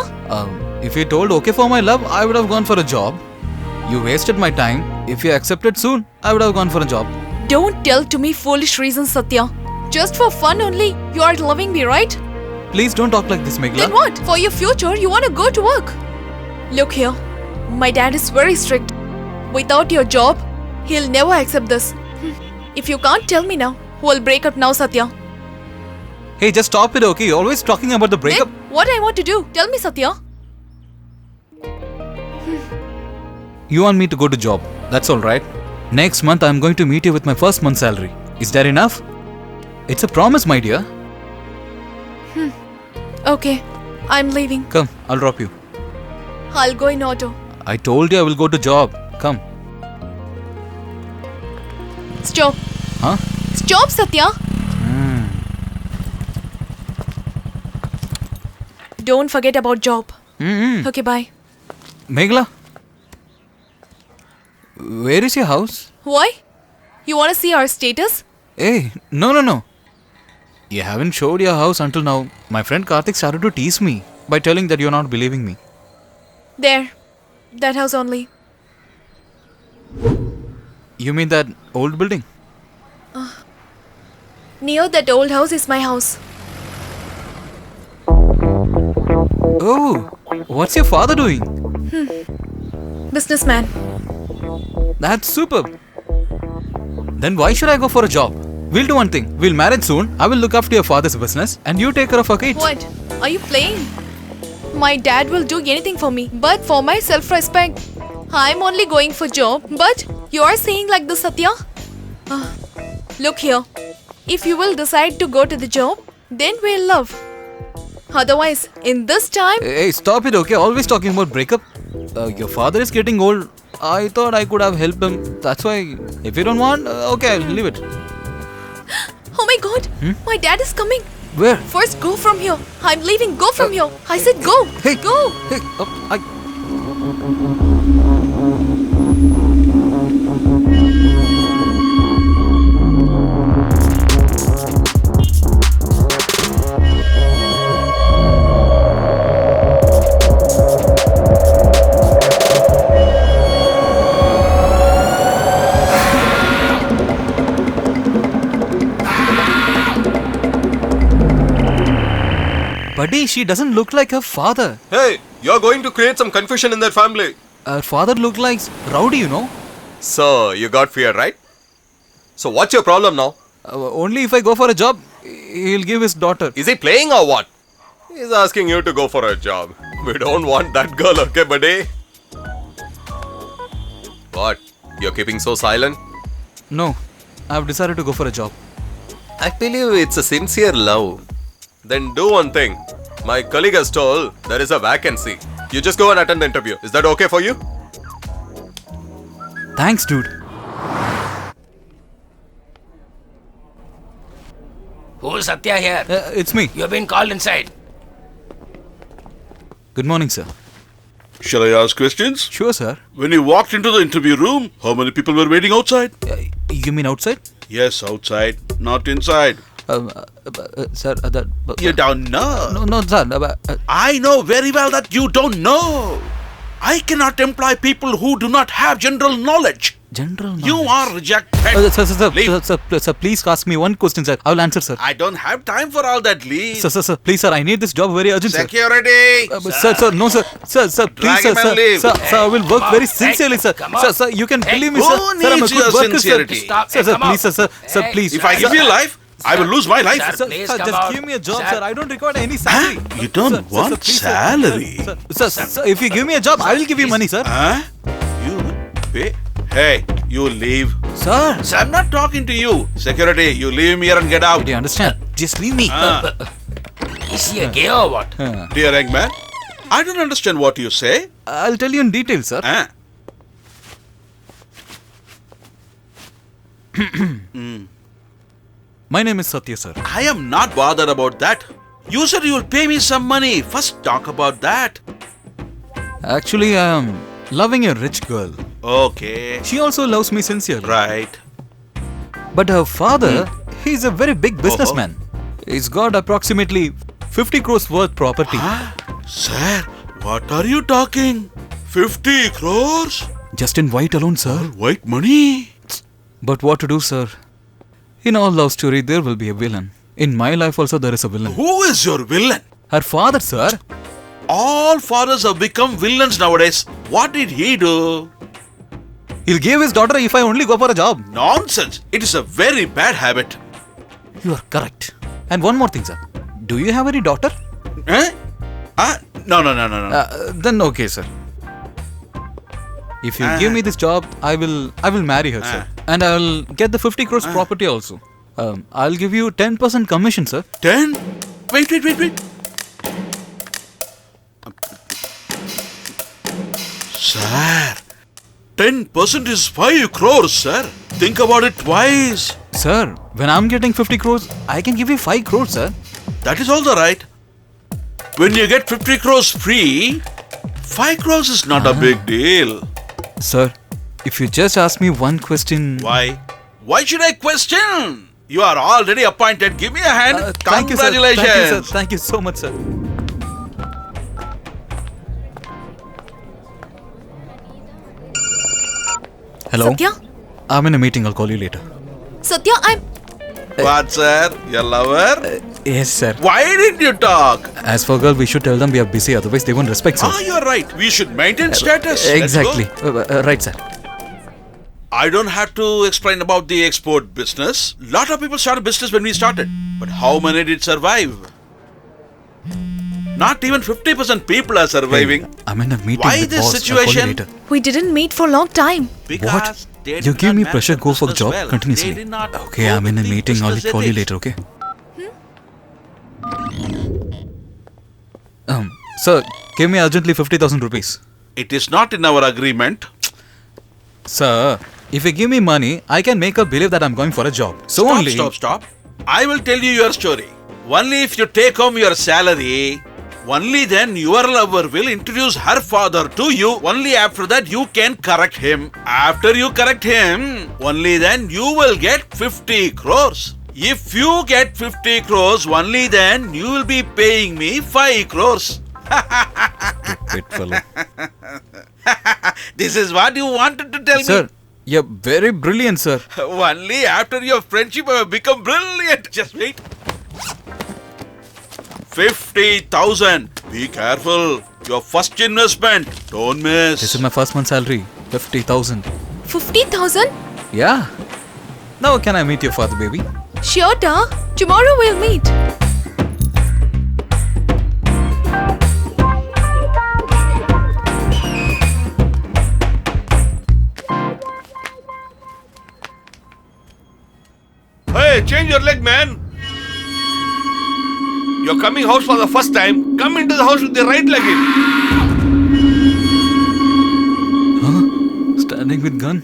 If you told okay for my love, I would have gone for a job. You wasted my time. If you accepted soon, I would have gone for a job. Don't tell to me foolish reasons, Satya. Just for fun only, you are loving me, right? Please don't talk like this, Megla. Then what? For your future, you want to go to work. Look here, my dad is very strict. Without your job, he'll never accept this. If you can't tell me now, we'll break up now, Satya. Hey, just stop it, okay? You're always talking about the breakup. Then what I want to do? Tell me, Satya. You want me to go to job. That's alright. Next month, I'm going to meet you with my first month's salary. Is that enough? It's a promise, my dear. Okay, I'm leaving. Come, I'll drop you. I'll go in auto. I told you I will go to job. Come. Stop. Huh? Stop, Satya. Don't forget about job. Okay, bye. Meghala, where is your house? Why? You want to see our status? Hey, no. You haven't showed your house until now. My friend Karthik started to tease me by telling that you're not believing me. There. That house only. You mean that old building? Near that old house is my house. Oh, what's your father doing? Businessman. That's superb. Then why should I go for a job? We'll do one thing. We'll marry soon. I will look after your father's business and you take care of our kids. What? Are you playing? My dad will do anything for me. But for my self-respect, I'm only going for job. But you are saying like this, Satya? Look here. If you will decide to go to the job, then we'll love. Otherwise, in this time... Hey, stop it, okay? Always talking about breakup. Your father is getting old. I thought I could have helped him. That's why, if you don't want, okay, I'll leave it. Oh my god! My dad is coming! Where? First, go from here. I'm leaving. Go from here. I said go. Hey, go. Hey, Buddy, she doesn't look like her father. Hey, you're going to create some confusion in their family. Her father looked like rowdy, you know. So, you got fear, right? So, what's your problem now? Only if I go for a job, he'll give his daughter. Is he playing or what? He's asking you to go for a job. We don't want that girl, okay, buddy? What? You're keeping so silent? No, I've decided to go for a job. I believe it's a sincere love. Then do one thing. My colleague has told there is a vacancy. You just go and attend the interview. Is that okay for you? Thanks, dude. Who's Satya here? It's me. You've been called inside. Good morning, sir. Shall I ask questions? Sure, sir. When you walked into the interview room, how many people were waiting outside? You mean outside? Yes, outside, not inside. Sir, You don't know. No, sir. I know very well that you don't know. I cannot employ people who do not have general knowledge. General knowledge. You are rejected. Sir, please ask me one question, sir. I will answer, sir. I don't have time for all that, Lee. Sir, please, sir. I need this job very urgent, sir. Security. Sir, no, sir. Sir, please, Drag him and leave. Sir, I will work very sincerely, sir. Sir, you can believe me, sir. Who Sir, I'm a needs good your worker, sincerity? sir. Sir, please, sir. Sir, please. If I give you life, I will lose my life. Sir, just give me a job, sir. I don't require any salary. You don't want please, salary? Sir, if you give me a job, I will give you money, sir. You pay? Hey, you leave. Sir. I'm not talking to you. Security, you leave me here and get out. Do you understand? Just leave me. Is he a gay or what? Dear young man, I don't understand what you say. I'll tell you in detail, sir. My name is Satya, sir. I am not bothered about that. You said you will pay me some money. First talk about that. Actually, I am loving a rich girl. Okay. She also loves me sincerely. Right. But her father, he's a very big businessman. He's got approximately 50 crores worth property. Sir, what are you talking? 50 crores? Just in white alone, sir. White money? But what to do, sir? In all love story, there will be a villain. In my life also, there is a villain. Who is your villain? Her father, sir. All fathers have become villains nowadays. What did he do? He'll give his daughter if I only go for a job. Nonsense. It is a very bad habit. You are correct. And one more thing, sir. Do you have any daughter? No. Then okay, sir. If you give me this job, I will marry her, sir. And I'll get the 50 crores property also. I'll give you 10% commission, sir. 10? Wait. Sir, 10% is 5 crores, sir. Think about it twice. Sir, when I'm getting 50 crores, I can give you 5 crores, sir. That is also right. When you get 50 crores free, 5 crores is not a big deal. Sir, if you just ask me one question. Why? Why should I question? You are already appointed. Give me a hand. Thank you, sir. Congratulations. Thank you, sir. Thank you so much, sir. Hello? Satya? I'm in a meeting. I'll call you later. Satya, What, sir? Your lover? Yes, sir. Why didn't you talk? As for girl, we should tell them we are busy. Otherwise, they won't respect us. You're right. We should maintain status. Let's Exactly. go. Right, sir. I don't have to explain about the export business. Lot of people started business when we started. But how many did survive? Not even 50% people are surviving. I'm in a meeting Why with this boss. I'll call you situation? later. we didn't meet for a long time. Because What? they did You give not me manage pressure, the go for the business job well. continuously. They did not Okay, go I'm in a with the meeting. I'll business call you ethics. later, okay? Sir, give me urgently 50,000 rupees. It is not in our agreement. Sir, if you give me money, I can make her believe that I'm going for a job. So Stop. I will tell you your story. Only if you take home your salary, only then your lover will introduce her father to you. Only after that you can correct him. After you correct him, only then you will get 50 crores. If you get 50 crores, only then you will be paying me 5 crores. Stupid fellow. This is what you wanted to tell me. Sir, you're very brilliant, sir. Only after your friendship I have become brilliant. Just wait. 50,000. Be careful. Your first investment. Don't miss. This is my first month's salary. 50,000. 50,000? Yeah. Now can I meet your father, baby? Sure, da. Tomorrow we'll meet. Hey, change your leg, man. You're coming house for the first time. Come into the house with the right leg in. Standing with gun?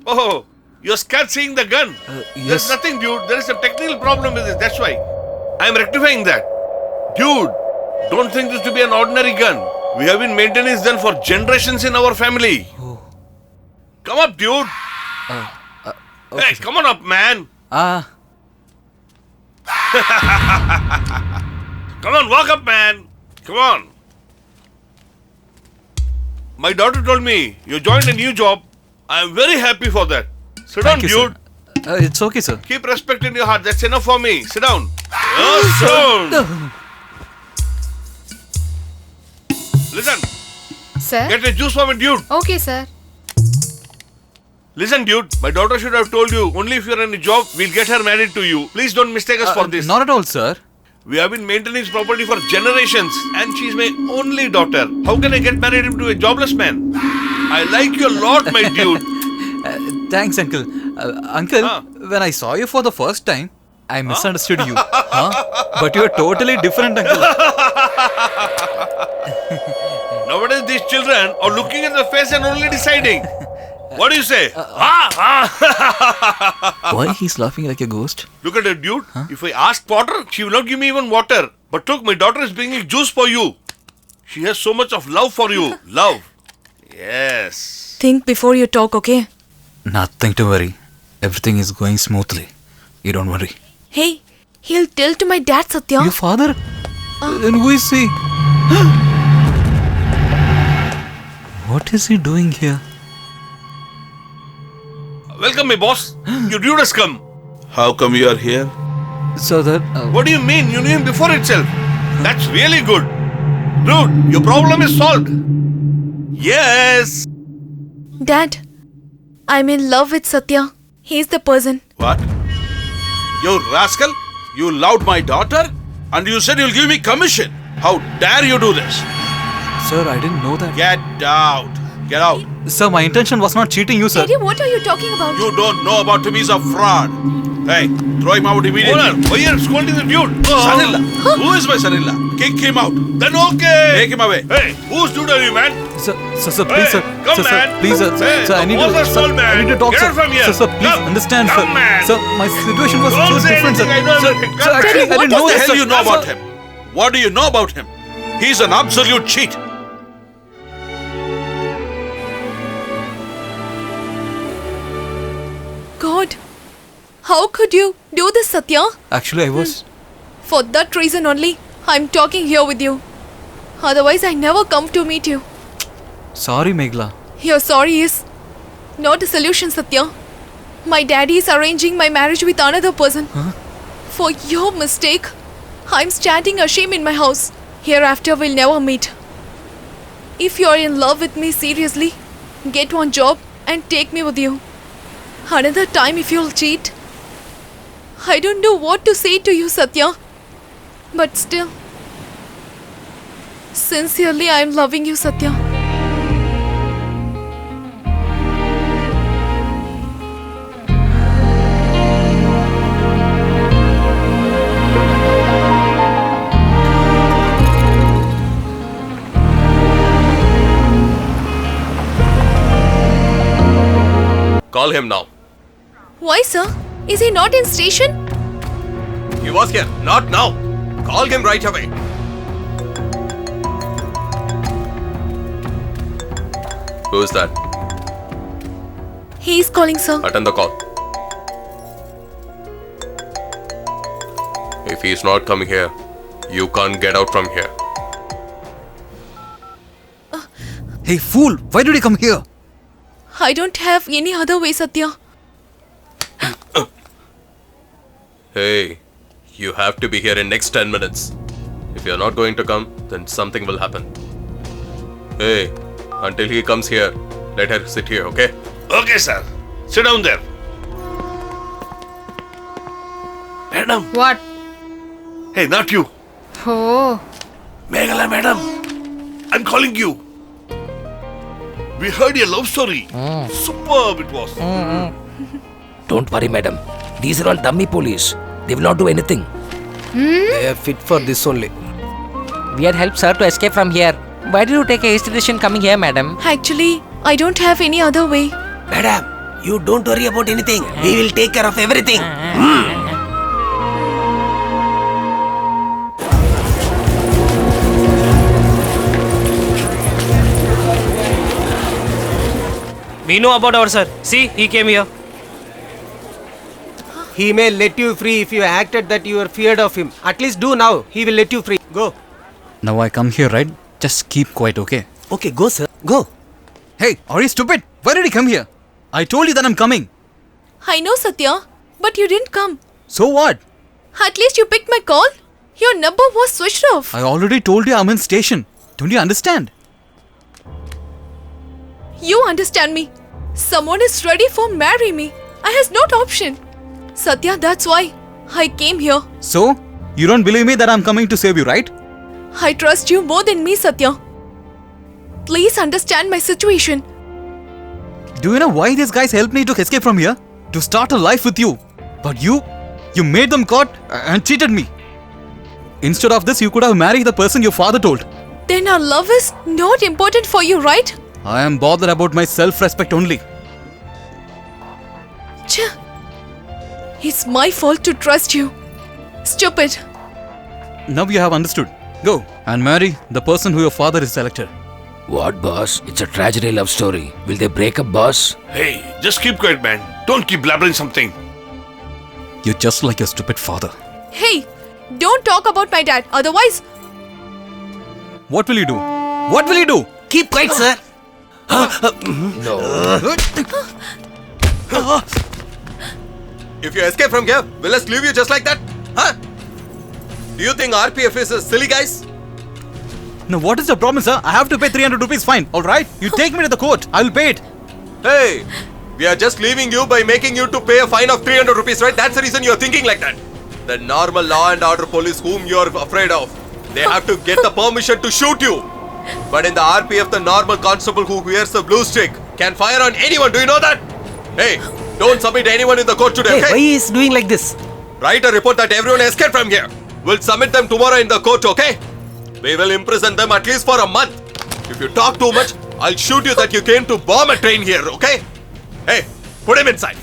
Oh, you're scared seeing the gun. Yes. There's nothing, dude. There is a technical problem with this. That's why. I'm rectifying that. Dude, don't think this to be an ordinary gun. We have been maintaining this gun for generations in our family. Come up, dude. Okay, Hey, come on up, man. Come on, walk up, man. Come on. My daughter told me you joined a new job. I am very happy for that. Sit down, Thank you, dude. sir. It's okay, sir. Keep respect in your heart. That's enough for me. Sit down. Sit down. Listen, Sir? get a juice for me, dude. Okay, sir. Listen, dude. My daughter should have told you only if you're in a job, we'll get her married to you. Please don't mistake us for this. Not at all, sir. We have been maintaining this property for generations and she's my only daughter. How can I get married to a jobless man? I like you a lot, my dude. Thanks, uncle. Uncle, when I saw you for the first time, I misunderstood you. But you're totally different, uncle. Nowadays, these children are looking at the face and only deciding. What do you say? Why he's laughing like a ghost? Look at her, dude. If I ask water, she will not give me even water. But look, my daughter is bringing juice for you. She has so much of love for you. Love. Yes. Think before you talk, okay? Nothing to worry. Everything is going smoothly. You don't worry. Hey, he'll tell to my dad, Satya. Your father? Then who is he? What is he doing here? Welcome, my boss. Your dude has come. How come you are here? So that... What do you mean? You knew him before itself. That's really good. Dude, your problem is solved. Yes. Dad, I'm in love with Satya. He's the person. What? You rascal! You loved my daughter and you said you'll give me commission. How dare you do this? Sir, I didn't know that. Get out. Get out. Sir, my intention was not cheating you, sir. Daddy, what are you talking about? You don't know about him. He's a fraud. Hey, throw him out immediately. Hold on. Why are you scolding the dude? Son-in-law. Who is my son-in-law? Kick him out. Then okay. Take him away. Hey, whose dude are you, man? Sir, please, sir. Come, Sir, man. please, sir. Hey, Sir, I need what's to... that Sir, small man? I need to talk, Get sir. out from here. Sir, please Come. understand, Come, sir. man. Sir, my situation was Don't so say different, sir. anything, I know Sir, everything. sir, Come, actually, Daddy, I didn't know What this, the hell sir. you know about Sir, him? What do you know about him? He's an absolute cheat. God, how could you do this, Satya? Actually, I was. For that reason only, I'm talking here with you. Otherwise, I never come to meet you. Sorry, Meghla. Your sorry is not a solution, Satya. My daddy is arranging my marriage with another person. Huh? For your mistake, I'm standing ashamed in my house. Hereafter, we'll never meet. If you're in love with me seriously, get one job and take me with you. Another time, if you'll cheat, I don't know what to say to you, Satya. But still, sincerely, I'm loving you, Satya. Call him now. Why, sir? Is he not in station? He was here. Not now. Call him right away. Who is that? He is calling, sir. Attend the call. If he is not coming here, you can't get out from here. Hey, fool! Why did he come here? I don't have any other way, Satya. Hey, you have to be here in next 10 minutes. If you're not going to come, then something will happen. Hey, until he comes here, let her sit here, okay? Okay, sir. Sit down there. Madam. What? Hey, not you. Oh. Meghala, madam. I'm calling you. We heard your love story. Superb it was. Don't worry, madam. These are all dummy police. They will not do anything. They are fit for this only. We had helped sir to escape from here. Why did you take a hasty decision coming here, madam? Actually, I don't have any other way. Madam, you don't worry about anything. We will take care of everything. We know about our sir. See, he came here. He may let you free if you acted that you are feared of him. At least do now. He will let you free. Go. Now I come here, right? Just keep quiet, okay? Okay, go, sir. Go. Hey, are you stupid? Why did he come here? I told you that I'm coming. I know, Satya, but you didn't come. So what? At least you picked my call. Your number was switched off. I already told you I'm in station. Don't you understand? You understand me. Someone is ready for marry me. I has not option. Satya, that's why I came here. So, you don't believe me that I'm coming to save you, right? I trust you more than me, Satya. Please understand my situation. Do you know why these guys helped me to escape from here? To start a life with you. But you made them caught and cheated me. Instead of this, you could have married the person your father told. Then our love is not important for you, right? I am bothered about my self-respect only. Ch. It's my fault to trust you. Stupid. Now you have understood. Go and marry the person who your father is selected. What, boss? It's a tragedy love story. Will they break up, boss? Hey, just keep quiet, man. Don't keep blabbering something. You're just like your stupid father. Hey, don't talk about my dad. Otherwise... What will you do? What will you do? Keep quiet, sir. No. If you escape from here, will us leave you just like that? Huh? Do you think RPF is silly guys? Now what is the problem, sir? I have to pay 300 rupees fine, alright? You take me to the court. I will pay it. Hey, we are just leaving you by making you to pay a fine of 300 rupees, right? That's the reason you are thinking like that. The normal law and order police whom you are afraid of, they have to get the permission to shoot you. But in the RPF, the normal constable who wears the blue stick can fire on anyone. Do you know that? Hey, don't submit anyone in the court today, okay? Why he is doing like this? Write a report that everyone escaped from here. We'll submit them tomorrow in the court, okay? We will imprison them at least for a month. If you talk too much, I'll shoot you that you came to bomb a train here, okay? Hey, put him inside.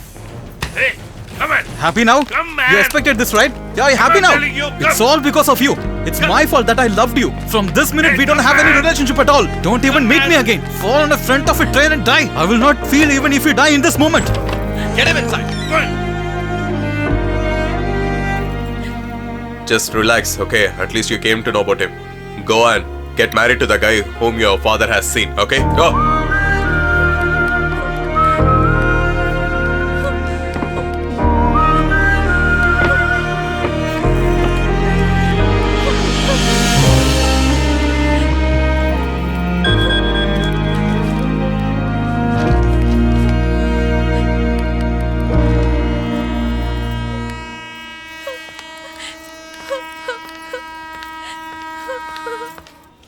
Hey, come on. Happy now? Come, man. You expected this, right? Yeah, you're happy I'm now. telling you, It's all because of you. It's my fault that I loved you. From this minute, we don't have any relationship at all. Don't even meet me again. Fall on the front of a train and die. I will not feel even if you die in this moment. Get him inside. Go on. Just relax, okay? At least you came to know about him. Go and get married to the guy whom your father has seen, okay? Go!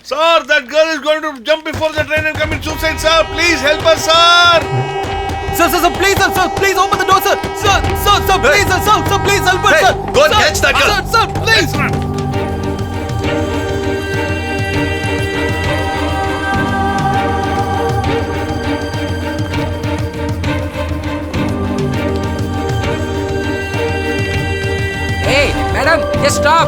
Sir, that girl is going to jump before the train and commit suicide, sir. Please help us, sir. Sir, please, please open the door, sir. Sir, please, please help us, sir. Go and catch that girl. Sir, please. Hey, madam, just stop.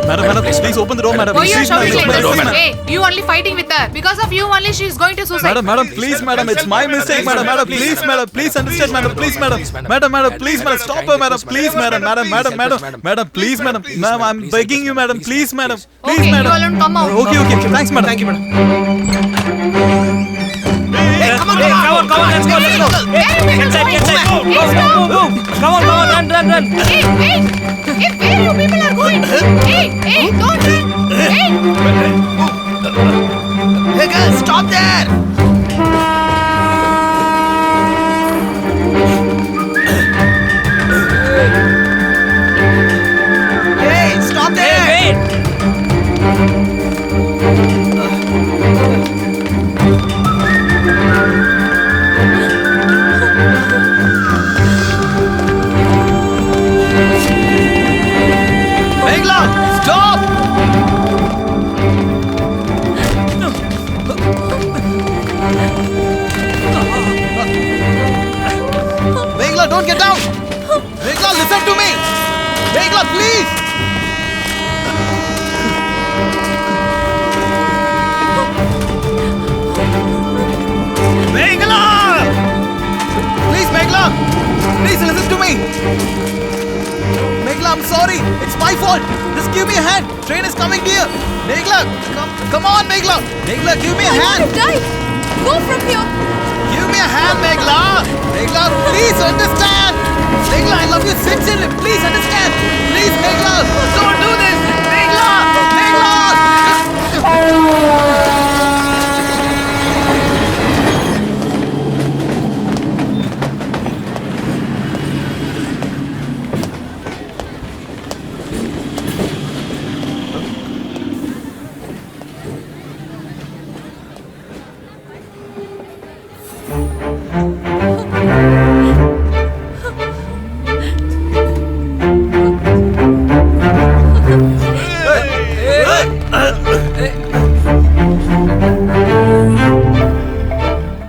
Madam, please open the door, madam. Why you are Please, shouting madam, like open the door, this? madam. Hey, you only fighting with her. Because of you only she is going to suicide. Madam, please, madam, it's my mistake, madam, please, understand, madam, please, madam, please, madam, stop her, madam, please, madam, please, madam, ma'am, I'm begging you, madam, please, madam, please, Okay, madam. you alone come out. Okay, thanks, madam. Thank you, madam. Hey, come on, let's go. Hey, inside. Go. Come on, run. Hey, wait. Hey, where you people are going? Hey, don't run. Hey. Hey girl, stop there! Hey, stop there! Hey, wait. Megla, stop! Megla, don't get down! Megla, listen to me! Megla, please! Megla! Please, Megla! Please listen to me! Megla, I'm sorry. It's my fault. Just give me a hand. Train is coming near. Megla, come on, Megla. Megla, give me a hand. Die! Go from here! Give me a hand, Megla. Megla, please understand. Megla, I love you sincerely. Please understand. Please, Megla, don't do this. Megla, Megla.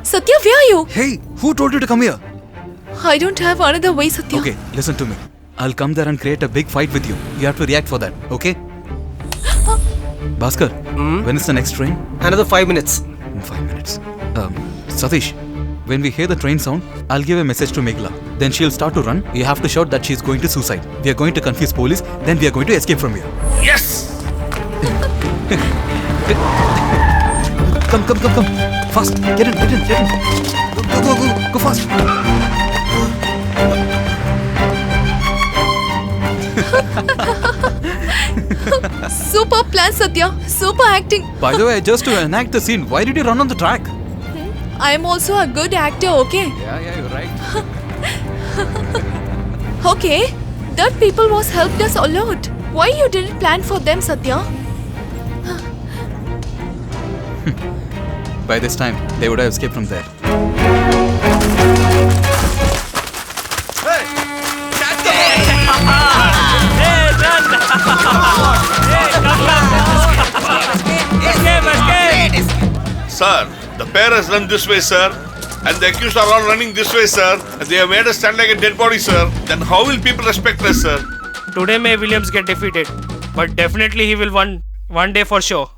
Satya, where are you? Hey, who told you to come here? I don't have another way, Satya. Okay, listen to me. I'll come there and create a big fight with you. You have to react for that, okay? Bhaskar, when is the next train? Another 5 minutes. In 5 minutes. Satish, when we hear the train sound, I'll give a message to Megla. Then she'll start to run. You have to shout that she's going to suicide. We are going to confuse police. Then we are going to escape from here. Yes! Come. Fast. Get in. Go fast. Super plan, Satya. Super acting. By the way, just to enact the scene, why did you run on the track? I am also a good actor, okay? Yeah, you're right. Okay, that people was helped us a lot. Why you didn't plan for them, Satya? By this time, they would have escaped from there. Sir, the pair has run this way, sir. And the accused are all running this way, sir. And they have made us stand like a dead body, sir. Then how will people respect us, sir? Today may Williams get defeated. but definitely he will one day for sure.